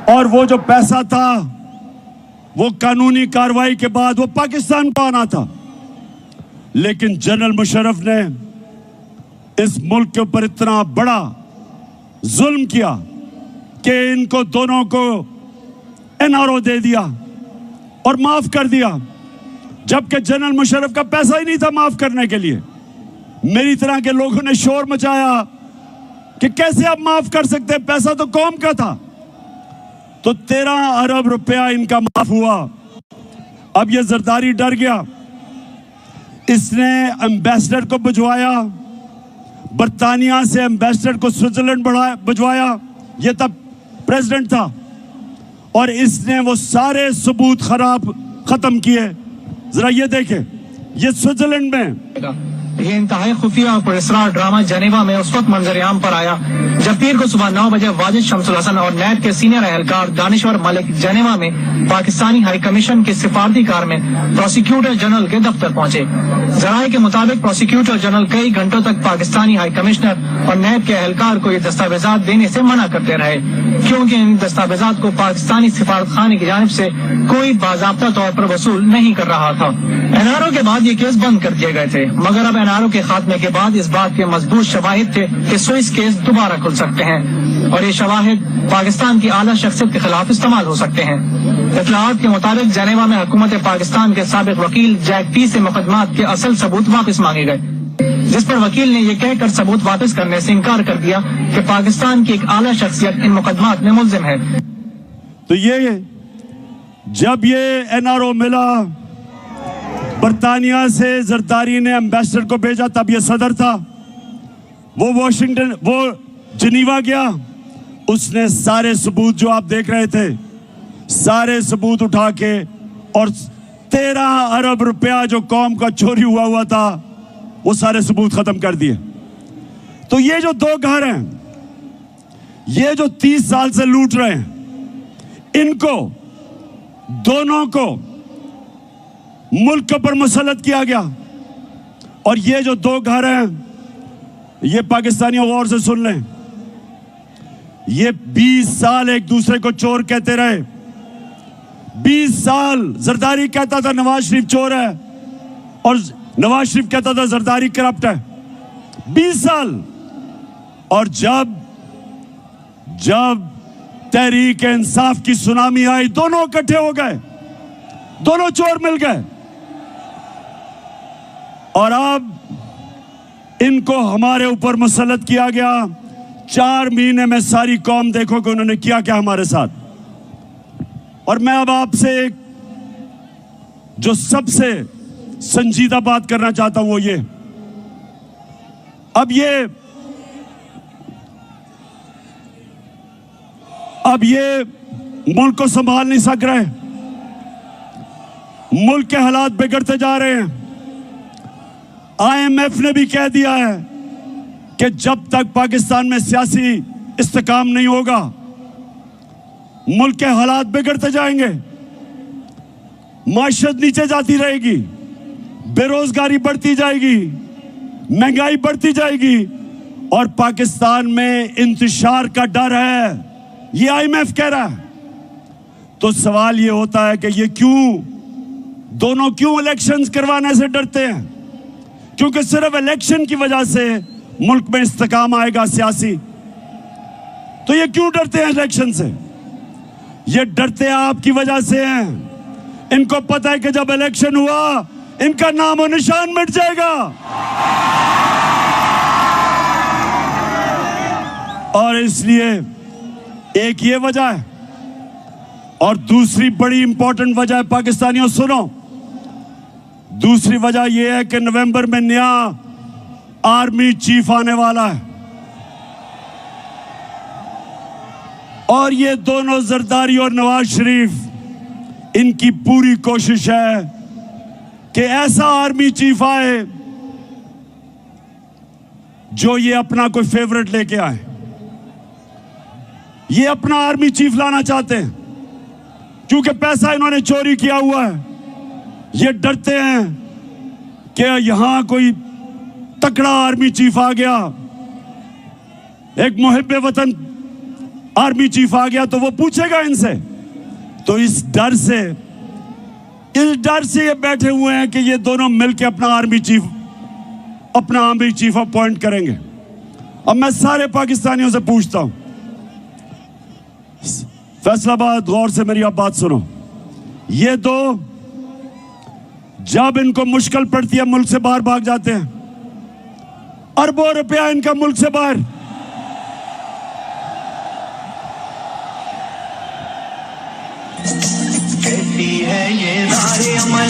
और वो जो पैसा था वो कानूनी कार्रवाई के बाद वो पाकिस्तान को आना था। लेकिन जनरल मुशर्रफ ने इस मुल्क के ऊपर इतना बड़ा जुल्म किया कि इनको दोनों को एनआरओ दे दिया और माफ कर दिया, जबकि जनरल मुशर्रफ का पैसा ही नहीं था माफ करने के लिए। मेरी तरह के लोगों ने शोर मचाया कि कैसे आप माफ कर सकते हैं, पैसा तो कौम का था। तो 13 अरब रुपया इनका माफ हुआ। अब ये जरदारी डर गया, इसने एम्बेसडर को भिजवाया, बर्तानिया से एम्बेसडर को स्विट्जरलैंड भिजवाया, ये तब प्रेसिडेंट था, और इसने वो सारे सबूत खत्म किए। जरा ये देखें, ये स्विट्जरलैंड में ये इंतहाई खुफिया और पुरस्कार ड्रामा जनेवा में उस वक्त मंजर-ए-आम पर आया जब पीर को सुबह 9 बजे वाजिद शमसुल हसन और नैब के सीनियर एहलकार दानिश्वर मलिक जनेवा में पाकिस्तानी हाई कमीशन की सिफारती कार में प्रोसिक्यूटर जनरल के दफ्तर पहुंचे। जराये के मुताबिक प्रोसिक्यूटर जनरल कई घंटों तक पाकिस्तानी हाई कमिश्नर और नैब के एहलकार को ये दस्तावेजात देने से मना करते रहे, क्योंकि इन दस्तावेजात को पाकिस्तानी सिफारत खाने की जानिब से कोई बाज़ाब्ता तौर पर वसूल नहीं कर रहा था। एनआरओ के बाद ये केस बंद कर दिए गए थे, मगर अब एनआरओ के खात्मे के बाद इस बात के मजबूत शवाहिद थे कि स्विस केस दोबारा खुल सकते हैं और ये शवाहिद पाकिस्तान की आला शख्सियत के खिलाफ इस्तेमाल हो सकते हैं। इत्तलाआत के मुताबिक जनेवा में हुकूमत पाकिस्तान के साबिक वकील जैक पी से मुकदमात के असल सबूत वापस मांगे गए, जिस पर वकील ने यह कहकर सबूत वापस करने से इनकार कर दिया कि पाकिस्तान की एक आला शख्सियत इन मुकदमात में मुल्जिम है। तो ये जब ये एनआरओ मिला, बर्तानिया से जरदारी ने एम्बेसडर को भेजा, तब ये सदर था, वो जिनीवा गया, उसने सारे सबूत जो आप देख रहे थे, सारे सबूत उठा के और 13 अरब रुपया जो कौम का चोरी हुआ था वो सारे सबूत खत्म कर दिए। तो ये जो दो घर हैं, ये जो 30 साल से लूट रहे हैं, इनको दोनों को मुल्क के ऊपर मुसल्लत किया गया। और ये जो दो घर हैं, ये पाकिस्तानियों गौर से सुन लें, ये 20 साल एक दूसरे को चोर कहते रहे। 20 साल जरदारी कहता था नवाज शरीफ चोर है और नवाज शरीफ कहता था जरदारी करप्ट है। 20 साल। और जब तहरीक इंसाफ की सुनामी आई, दोनों इकट्ठे हो गए, दोनों चोर मिल गए, और अब इनको हमारे ऊपर मुसल्लत किया गया। 4 महीने में सारी कौम देखो कि उन्होंने किया क्या हमारे साथ। और मैं अब आपसे जो सबसे संजीदा बात करना चाहता हूं वो ये, अब ये मुल्क को संभाल नहीं सक रहे, मुल्क के हालात बिगड़ते जा रहे हैं। IMF ने भी कह दिया है कि जब तक पाकिस्तान में सियासी इस्तेकाम नहीं होगा, मुल्क के हालात बिगड़ते जाएंगे, माशरत नीचे जाती रहेगी, बेरोजगारी बढ़ती जाएगी, महंगाई बढ़ती जाएगी, और पाकिस्तान में इंतशार का डर है, ये IMF कह रहा है। तो सवाल ये होता है कि ये दोनों क्यों इलेक्शंस करवाने से डरते हैं? क्योंकि सिर्फ इलेक्शन की वजह से मुल्क में इस्तेकाम आएगा सियासी। तो ये क्यों डरते हैं इलेक्शन से? ये डरते आपकी वजह से हैं। इनको पता है कि जब इलेक्शन हुआ इनका नाम और निशान मिट जाएगा। और इसलिए एक ये वजह है, और दूसरी बड़ी इंपॉर्टेंट वजह है, पाकिस्तानियों सुनो, दूसरी वजह यह है कि नवंबर में नया आर्मी चीफ आने वाला है, और ये दोनों जरदारी और नवाज शरीफ, इनकी पूरी कोशिश है कि ऐसा आर्मी चीफ आए जो ये अपना कोई फेवरेट लेके आए। ये अपना आर्मी चीफ लाना चाहते हैं क्योंकि पैसा इन्होंने चोरी किया हुआ है। ये डरते हैं कि यहां कोई तकड़ा आर्मी चीफ आ गया, एक मुहिब्बे वतन आर्मी चीफ आ गया तो वो पूछेगा इनसे। तो इस डर से ये बैठे हुए हैं कि ये दोनों मिलकर अपना आर्मी चीफ अपॉइंट करेंगे। अब मैं सारे पाकिस्तानियों से पूछता हूं, फैसलाबाद, गौर से मेरी आप बात सुनो। ये दो जब इनको मुश्किल पड़ती है मुल्क से बाहर भाग जाते हैं, अरबों रुपया इनका मुल्क से बाहर। कहती है ये राहे अमल।